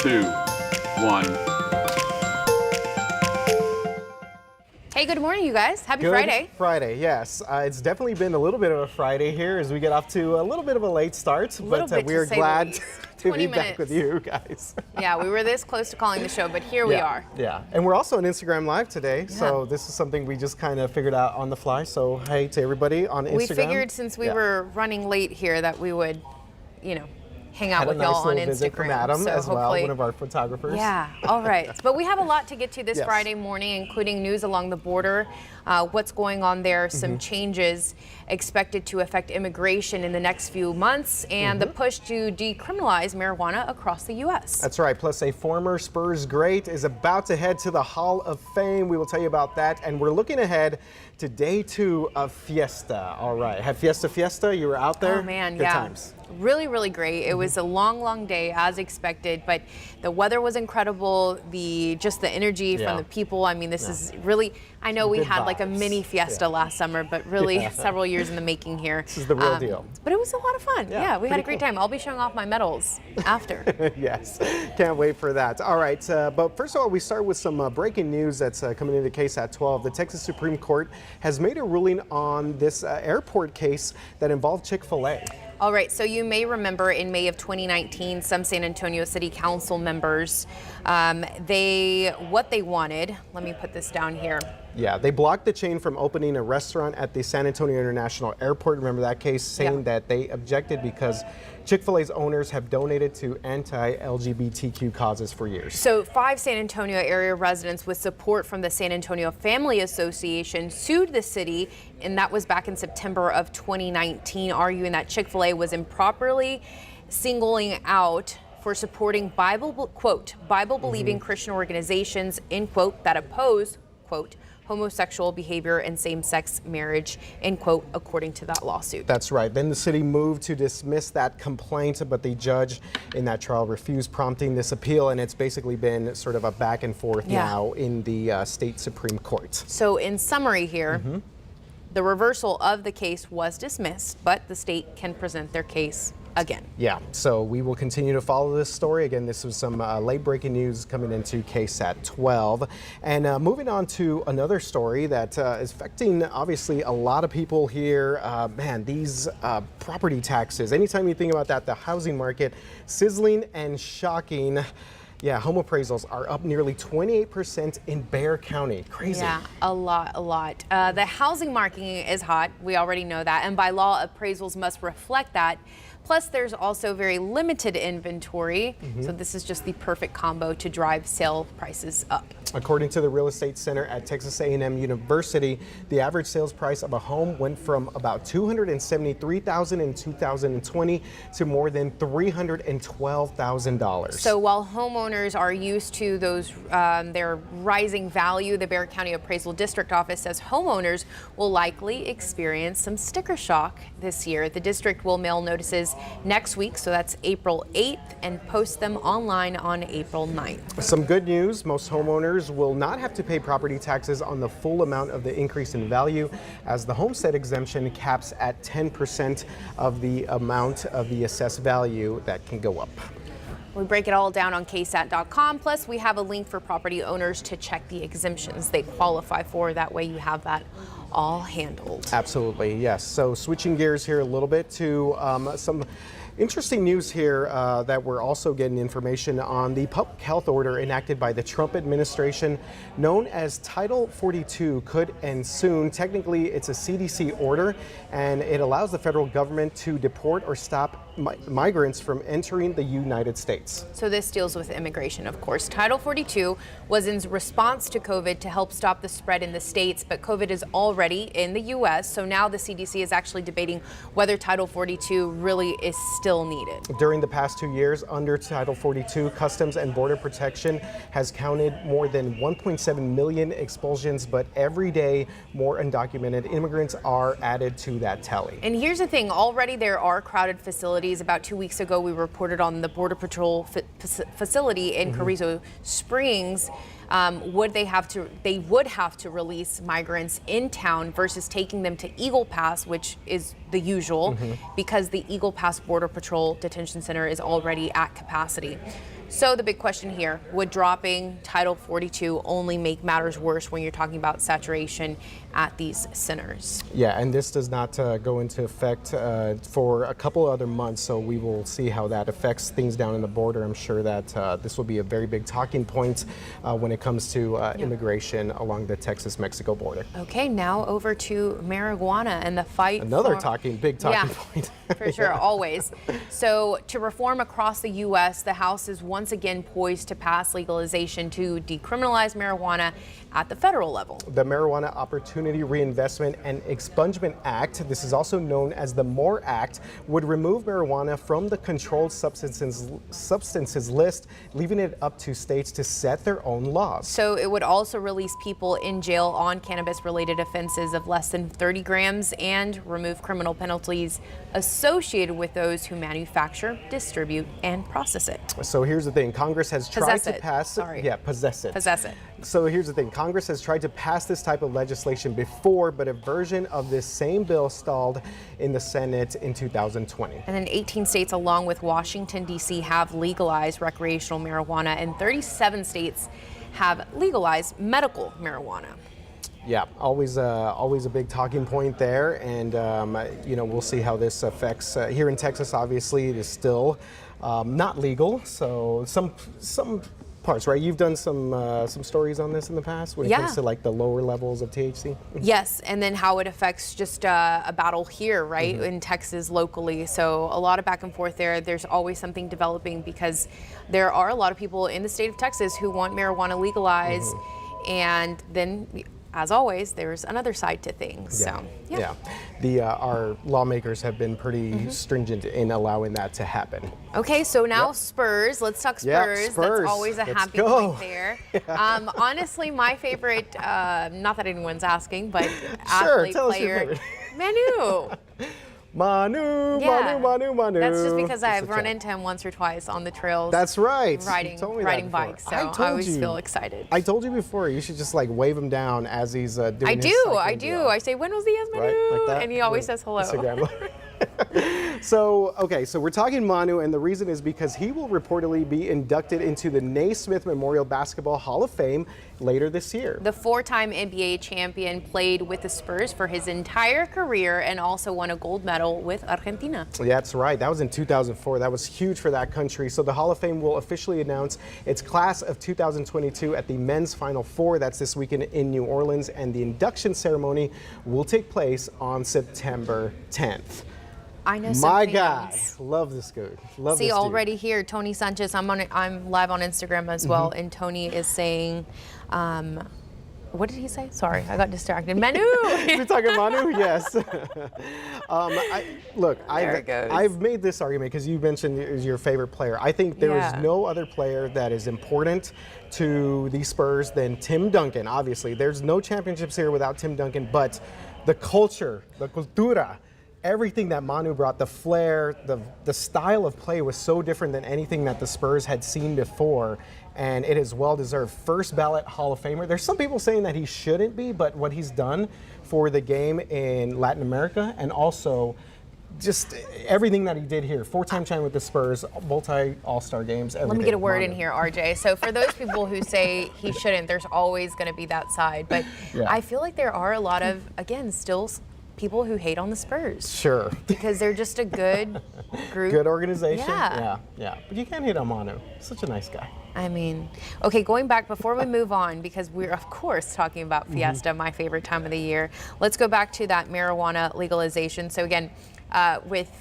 2, 1. Hey, good morning, you guys. Happy Friday. Friday, yes. It's definitely been a little bit of a Friday here as we get off to a little bit of a late start, but we are glad to be back with you guys. Yeah, we were this close to calling the show, but here we are. Yeah, and we're also on Instagram Live today, so this is something we just kind of figured out on the fly. So hey to everybody on Instagram. We figured since we were running late here that we would, hang out Had with a nice y'all on little visit Instagram. from Adam so as well, hopefully, one of our photographers. Yeah, all right. But we have a lot to get to this Yes. Friday morning, including news along the border, what's going on there, some changes expected to affect immigration in the next few months, and the push to decriminalize marijuana across the U.S. That's right. Plus, a former Spurs great is about to head to the Hall of Fame. We will tell you about that. And we're looking ahead to day 2 of FIESTA. All right. Had FIESTA? You were out there? Oh, man, Good yeah. times. Really, really great. It was a long, long day as expected, but the weather was incredible. Just the energy from the people. I mean, this is really, I know we Good had like a vibes. mini fiesta last summer, but really several years in the making here. This is the real deal. But it was a lot of fun. Yeah, we had a pretty great time. I'll be showing off my medals after. Yes, can't wait for that. All right, but first of all, we start with some breaking news that's coming into KSAT 12. The Texas Supreme Court has made a ruling on this airport case that involved Chick-fil-A. All right, so you may remember in May of 2019, some San Antonio City Council members, what they wanted, let me put this down here. Yeah, they blocked the chain from opening a restaurant at the San Antonio International Airport. Remember that case, saying that they objected because Chick-fil-A's owners have donated to anti-LGBTQ causes for years. So 5 San Antonio area residents with support from the San Antonio Family Association sued the city, and that was back in September of 2019, arguing that Chick-fil-A was improperly singling out for supporting Bible-believing Christian organizations, end quote, that oppose, quote, homosexual behavior and same-sex marriage, end quote, according to that lawsuit. That's right. Then the city moved to dismiss that complaint, but the judge in that trial refused, prompting this appeal, and it's basically been sort of a back and forth now in the state Supreme Court. So in summary here, the reversal of the case was dismissed, but the state can present their case again. Yeah, so we will continue to follow this story. Again, this was some late breaking news coming into KSAT 12. And moving on to another story that is affecting obviously a lot of people here. Man, these property taxes, anytime you think about that, the housing market, sizzling and shocking. Yeah, home appraisals are up nearly 28% in Bexar County. Crazy. Yeah, a lot. The housing market is hot. We already know that. And by law, appraisals must reflect that. Plus, there's also very limited inventory. So this is just the perfect combo to drive sale prices up. According to the Real Estate Center at Texas A&M University, the average sales price of a home went from about $273,000 in 2020 to more than $312,000. So while homeowners are used to those their rising value, the Bexar County Appraisal District Office says homeowners will likely experience some sticker shock this year. The district will mail notices next week, so that's April 8th, and post them online on April 9th. Some good news, most homeowners will not have to pay property taxes on the full amount of the increase in value, as the homestead exemption caps at 10% of the amount of the assessed value that can go up. We break it all down on KSAT.com. Plus, we have a link for property owners to check the exemptions they qualify for. That way you have that all handled. Absolutely, yes. So switching gears here a little bit to some interesting news here that we're also getting information on. The public health order enacted by the Trump administration, known as Title 42, could end soon. Technically, it's a CDC order, and it allows the federal government to deport or stop migrants from entering the United States. So this deals with immigration, of course. Title 42 was in response to COVID to help stop the spread in the states, but COVID is already in the U.S., so now the CDC is actually debating whether Title 42 really is still needed. During the past 2 years, under Title 42, Customs and Border Protection has counted more than 1.7 million expulsions, but every day more undocumented immigrants are added to that tally. And here's the thing, already there are crowded facilities. About 2 weeks ago, we reported on the Border Patrol facility in Carrizo Springs. They would have to release migrants in town versus taking them to Eagle Pass, which is the usual, because the Eagle Pass Border Patrol Detention Center is already at capacity. So the big question here, would dropping Title 42 only make matters worse when you're talking about saturation at these centers? Yeah, and this does not go into effect for a couple other months, so we will see how that affects things down in the border. I'm sure that this will be a very big talking point when it comes to immigration along the Texas-Mexico border. Okay, now over to marijuana and the fight. Another big talking point. For sure, always. So to reform across the U.S., the House is once again poised to pass legislation to decriminalize marijuana at the federal level. The Marijuana Opportunity Reinvestment and Expungement Act, this is also known as the MORE Act, would remove marijuana from the controlled substances list, leaving it up to states to set their own laws. So it would also release people in jail on cannabis-related offenses of less than 30 grams and remove criminal penalties associated with those who manufacture, distribute, and process it. So here's the thing, Congress has tried to pass it. Sorry. Yeah, possess it. Possess it. So here's the thing, Congress has tried to pass this type of legislation before, but a version of this same bill stalled in the Senate in 2020. And then 18 states along with Washington, D.C. have legalized recreational marijuana, and 37 states have legalized medical marijuana. Yeah, always a big talking point there, and you know, we'll see how this affects. Here in Texas, obviously, it is still not legal, so some parts, right? You've done some stories on this in the past when it comes to like the lower levels of THC. Yes, and then how it affects just a battle here, right, in Texas locally. So a lot of back and forth there. There's always something developing because there are a lot of people in the state of Texas who want marijuana legalized, and then, as always, there's another side to things. Yeah. So, yeah. Our lawmakers have been pretty stringent in allowing that to happen. Okay, so now Spurs. Let's talk Spurs. Yeah, Spurs. That's always a happy point there. Honestly, my favorite, not that anyone's asking, but athlete, player, Manu. Manu. That's just because I've run into him once or twice on the trails. That's right. Riding bikes. So I always feel excited. I told you before, you should just like wave him down as he's doing his I do. I say, buenos dias, Manu. Right? Like that? And he always says hello. So we're talking Manu, and the reason is because he will reportedly be inducted into the Naismith Memorial Basketball Hall of Fame later this year. The four-time NBA champion played with the Spurs for his entire career and also won a gold medal with Argentina. Yeah, that's right. That was in 2004. That was huge for that country. So the Hall of Fame will officially announce its class of 2022 at the men's Final Four. That's this weekend in New Orleans, and the induction ceremony will take place on September 10th. I know some My fans. guy, love this dude. Love See, this already here, Tony Sanchez. I'm live on Instagram as well, and Tony is saying, what did he say? Sorry, I got distracted. Manu. You're talking Manu? Yes. I've made this argument because you mentioned is your favorite player. I think there is no other player that is important to the Spurs than Tim Duncan. Obviously, there's no championships here without Tim Duncan, but the culture, the cultura, everything that Manu brought, the flair, the style of play was so different than anything that the Spurs had seen before, and it is well-deserved. First ballot Hall of Famer. There's some people saying that he shouldn't be, but what he's done for the game in Latin America and also just everything that he did here. Four-time champion with the Spurs, multi-all-star games, everything. Let me get a word in here, RJ. So for those people who say he shouldn't, there's always going to be that side. But I feel like there are a lot of, again, still people who hate on the Spurs. Sure. Because they're just a good group. Good organization. Yeah. But you can't hate on Manu. Such a nice guy. I mean, okay, going back before we move on, because we're of course talking about FIESTA, my favorite time of the year. Let's go back to that marijuana legalization. So again, with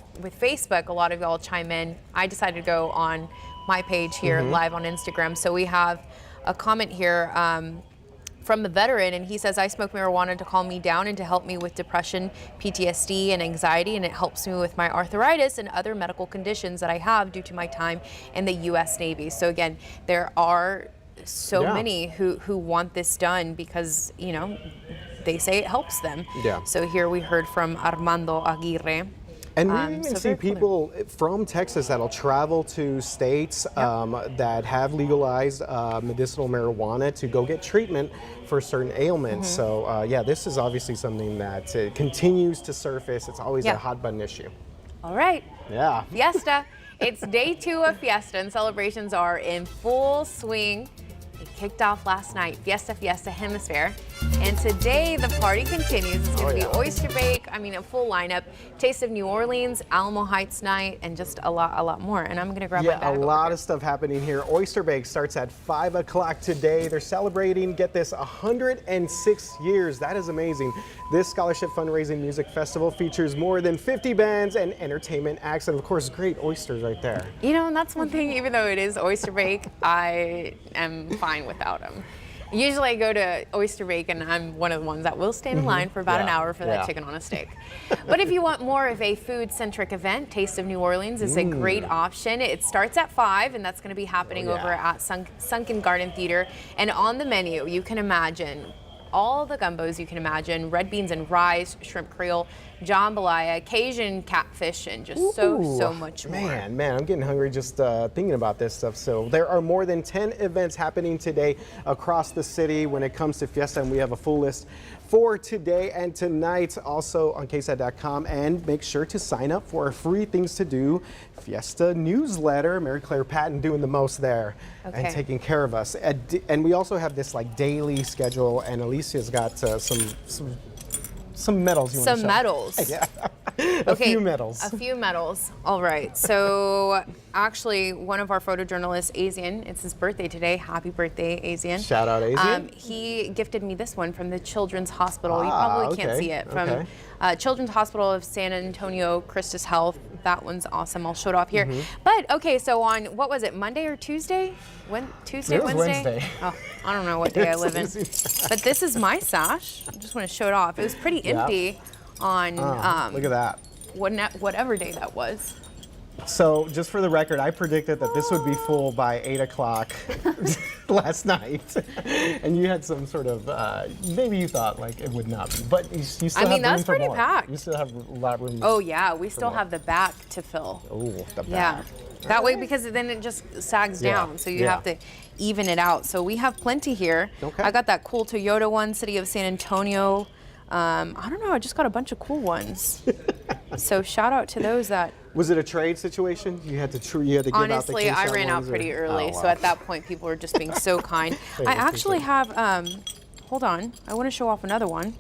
Facebook, a lot of y'all chime in. I decided to go on my page here live on Instagram. So we have a comment here from a veteran, and he says, I smoke marijuana to calm me down and to help me with depression, PTSD, and anxiety, and it helps me with my arthritis and other medical conditions that I have due to my time in the U.S. Navy. So again, there are so many who want this done because, you know, they say it helps them. Yeah. So here we heard from Armando Aguirre. And we even see people from Texas that'll travel to states that have legalized medicinal marijuana to go get treatment for certain ailments. So yeah, this is obviously something that continues to surface. It's always a hot button issue. All right. Yeah. FIESTA. It's day 2 of Fiesta, and celebrations are in full swing. It kicked off last night, Fiesta Hemisphere. And today the party continues. It's going to be Oyster Bake, a full lineup, Taste of New Orleans, Alamo Heights night, and just a lot more. And I'm going to grab my bag. A lot of stuff happening here. Oyster Bake starts at 5 o'clock today. They're celebrating, get this, 106 years. That is amazing. This scholarship fundraising music festival features more than 50 bands and entertainment acts, and of course, great oysters right there. And that's one thing, even though it is Oyster Bake, I am fine without them. Usually I go to Oyster Bake and I'm one of the ones that will stand in line for about an hour for that chicken on a stick. But if you want more of a food-centric event, Taste of New Orleans is a great option. It starts at 5 and that's going to be happening over at Sunken Garden Theater. And on the menu, you can imagine all the gumbos you can imagine, red beans and rice, shrimp creole, jambalaya, Cajun catfish, and just so much more. Man, I'm getting hungry just thinking about this stuff. So there are more than 10 events happening today across the city when it comes to Fiesta, and we have a full list for today and tonight, also on KSAT.com. And make sure to sign up for our free Things to Do Fiesta newsletter. Mary Claire Patton doing the most there and taking care of us. And we also have this daily schedule, and Alicia's got some medals you want to show. Some medals. Yeah. A few medals. A few medals. All right. So actually, one of our photojournalists, Asian, it's his birthday today. Happy birthday, Asian. Shout out, Asian. He gifted me this one from the Children's Hospital. You probably can't see it. From Children's Hospital of San Antonio, Christus Health. That one's awesome. I'll show it off here. But okay, so on, what was it, Monday or Tuesday? Tuesday, Wednesday? Oh, I don't know what day I live in. But this is my sash. I just want to show it off. It was pretty empty on look at that. Whatever day that was. So just for the record, I predicted that this would be full by 8 o'clock last night. And you had some sort of, maybe you thought it would not be, but you still have room that's for pretty more. packed. You still have a lot of room. Oh yeah, we still have the back to fill. Oh, the back. Yeah, that way, because then it just sags down, so you have to even it out. So we have plenty here. Okay. I got that cool Toyota one, City of San Antonio. I don't know, I just got a bunch of cool ones. So shout out to those that. Was it a trade situation? You had to give out the Honestly, I KSAT ran out ones, pretty or? early, so at that point, people were just being so kind. I actually have, hold on, I want to show off another one.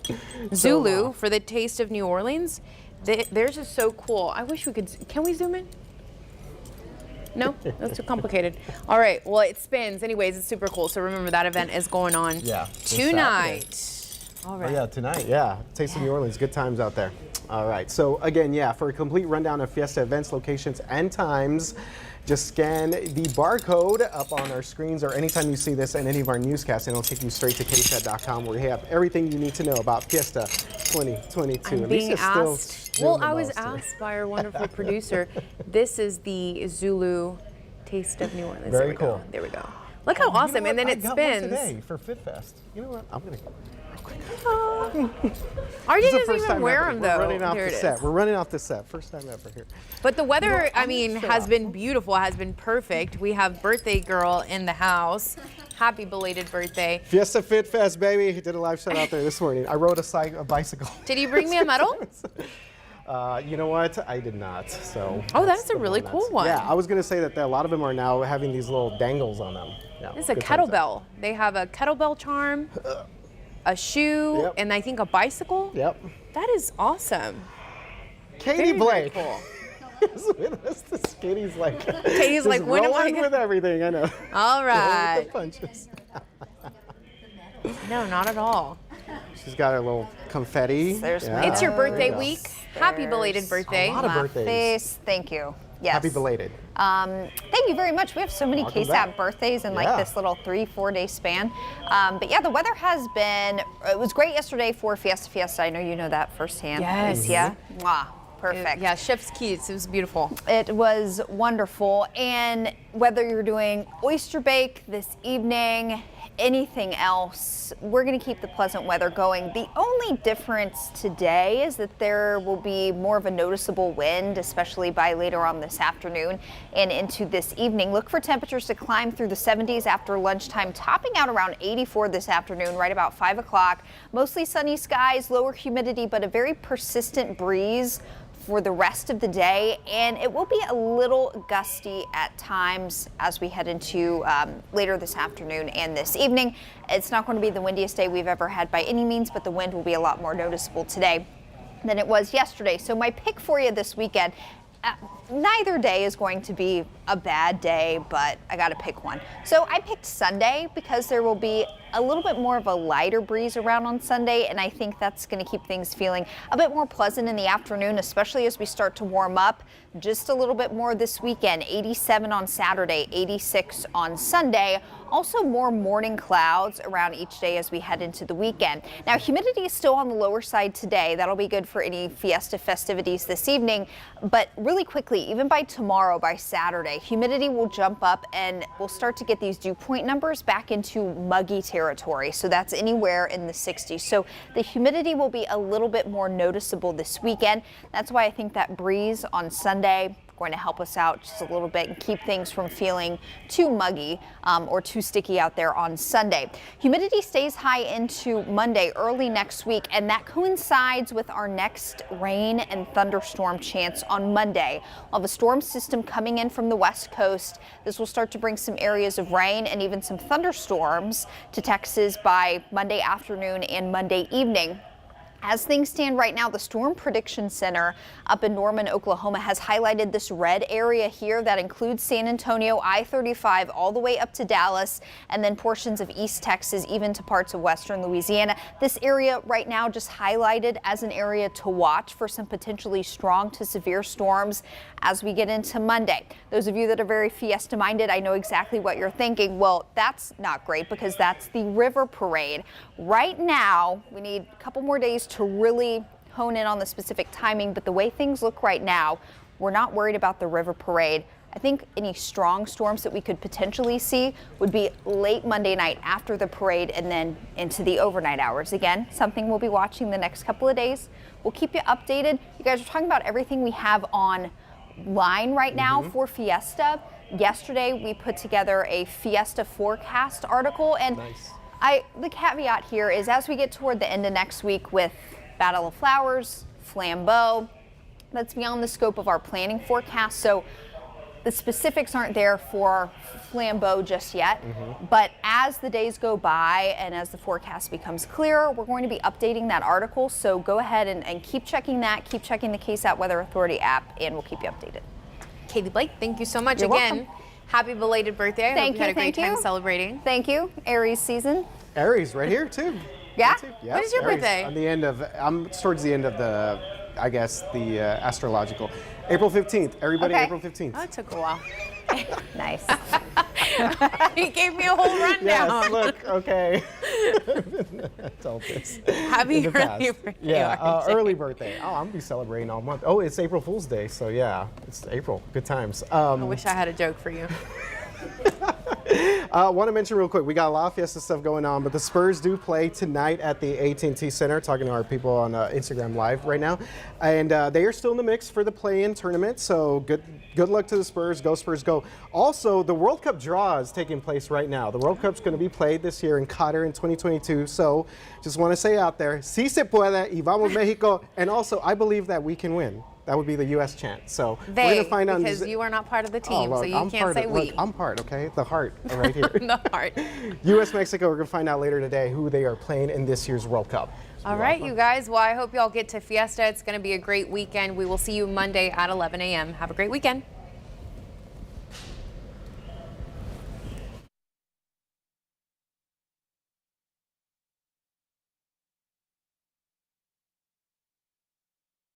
Zulu for the Taste of New Orleans. Theirs is so cool. I wish we could, can we zoom in? No, that's too complicated. All right, well, it spins. Anyways, it's super cool. So remember, that event is going on tonight. All right. Oh yeah, tonight. Yeah, Taste of New Orleans. Good times out there. All right. So again, for a complete rundown of Fiesta events, locations, and times, just scan the barcode up on our screens, or anytime you see this in any of our newscasts, and it'll take you straight to KSAT.com, where you have everything you need to know about Fiesta 2022. I'm being asked. Well, I was asked by our wonderful producer. This is the Zulu Taste of New Orleans. Very cool. There we go. Look how awesome, and then it spins. I got one today for Fit Fest. You know what? I'm gonna. Artie doesn't even wear them though. We're running off the set. We're running off the set. First time ever here. But the weather, has been beautiful, has been perfect. We have birthday girl in the house. Happy belated birthday. Fiesta Fit Fest, baby. He did a live show out there this morning. I rode a bicycle. Did you bring me a medal? You know what? I did not. So. Oh, that's a really cool one. Yeah, I was going to say that a lot of them are now having these little dangles on them. Yeah, this is a kettlebell. They have a kettlebell charm, a shoe, and I think a bicycle. Yep. That is awesome. Katie Blake. Very cool. is with us. Katie's like. Katie's like, when am I with everything? I know. All right. With the punches. No, not at all. She's got her little confetti. It's your birthday week. Happy belated birthday. A lot of birthdays. Thank you. Yes. Happy belated. Thank you very much. We have so many KSAT birthdays in this little 3-4 day span. But yeah, the weather has been, it was great yesterday for Fiesta. I know you know that firsthand. Yes. Alicia. Mwah. Perfect. Yeah, Chef's Keys. It was beautiful. It was wonderful. And whether you're doing Oyster Bake this evening, anything else, we're going to keep the pleasant weather going. The only difference today is that there will be more of a noticeable wind, especially by later on this afternoon and into this evening. Look for temperatures to climb through the 70s after lunchtime, topping out around 84 this afternoon, right about 5 o'clock. Mostly sunny skies, lower humidity, but a very persistent breeze for the rest of the day, and it will be a little gusty at times as we head into later this afternoon and this evening. It's not going to be the windiest day we've ever had by any means, but the wind will be a lot more noticeable today than it was yesterday. So my pick for you this weekend, neither day is going to be a bad day, but I got to pick one. So I picked Sunday because there will be a little bit more of a lighter breeze around on Sunday, and I think that's going to keep things feeling a bit more pleasant in the afternoon, especially as we start to warm up just a little bit more this weekend. 87 on Saturday, 86 on Sunday. Also more morning clouds around each day as we head into the weekend. Now, humidity is still on the lower side today. That'll be good for any Fiesta festivities this evening, but really quickly, even by tomorrow, by Saturday, humidity will jump up and we'll start to get these dew point numbers back into muggy territory. So that's anywhere in the 60s. So the humidity will be a little bit more noticeable this weekend. That's why I think that breeze on Sunday going to help us out just a little bit and keep things from feeling too muggy or too sticky out there on Sunday. Humidity stays high into Monday, early next week, and that coincides with our next rain and thunderstorm chance on Monday. We'll have a storm system coming in from the west coast. This will start to bring some areas of rain and even some thunderstorms to Texas by Monday afternoon and Monday evening. As things stand right now, the Storm Prediction Center up in Norman, Oklahoma has highlighted this red area here that includes San Antonio, I-35 all the way up to Dallas, and then portions of East Texas, even to parts of western Louisiana. This area right now just highlighted as an area to watch for some potentially strong to severe storms as we get into Monday. Those of you that are very Fiesta minded, I know exactly what you're thinking. Well, that's not great because that's the river parade. Right now, we need a couple more days to really hone in on the specific timing, but the way things look right now, we're not worried about the river parade. I think any strong storms that we could potentially see would be late Monday night after the parade and then into the overnight hours. Again, something we'll be watching the next couple of days. We'll keep you updated. You guys are talking about everything we have online right now for Fiesta. Yesterday, we put together a Fiesta forecast article, and Nice. The caveat here is as we get toward the end of next week with Battle of Flowers, Flambeau, that's beyond the scope of our planning forecast. So the specifics aren't there for Flambeau just yet. But as the days go by and as the forecast becomes clearer, we're going to be updating that article. So go ahead and keep checking that, keep checking the KSAT Weather Authority app, and we'll keep you updated. Katie Blake, thank you so much You're again. welcome. Happy belated birthday. I hope you had a great time celebrating. Thank you. Aries season. Aries right here too. Yeah? Me too. Yep, When is your Aries. birthday? On the end of, I'm towards the end of the, I guess, the astrological. April 15th. Everybody, Okay. April 15th. Oh, it took a while. Nice. He gave me a whole rundown. Yes, look, okay. Told this. Happy in the past. early birthday. Yeah, RJ. early birthday. Oh, I'm gonna be celebrating all month. Oh, it's April Fool's Day, so yeah, it's April. Good times. I wish I had a joke for you. Want to mention real quick, we got a lot of Fiesta stuff going on, but the Spurs do play tonight at the AT&T Center, talking to our people on Instagram Live right now. And they are still in the mix for the play-in tournament, so good luck to the Spurs. Go Spurs, go. Also, the World Cup draw is taking place right now. The World Cup's going to be played this year in Qatar in 2022, so just want to say out there, si se puede, y vamos Mexico. And also, I believe that we can win. That would be the U.S. chant. So we're going to find out. Because you are not part of the team, look, so you I'm can't part say of, we. Look, I'm part, okay? The heart right here. The heart. U.S. Mexico, we're going to find out later today who they are playing in this year's World Cup. All right, you guys. Well, I hope you all get to Fiesta. It's going to be a great weekend. We will see you Monday at 11 a.m. Have a great weekend.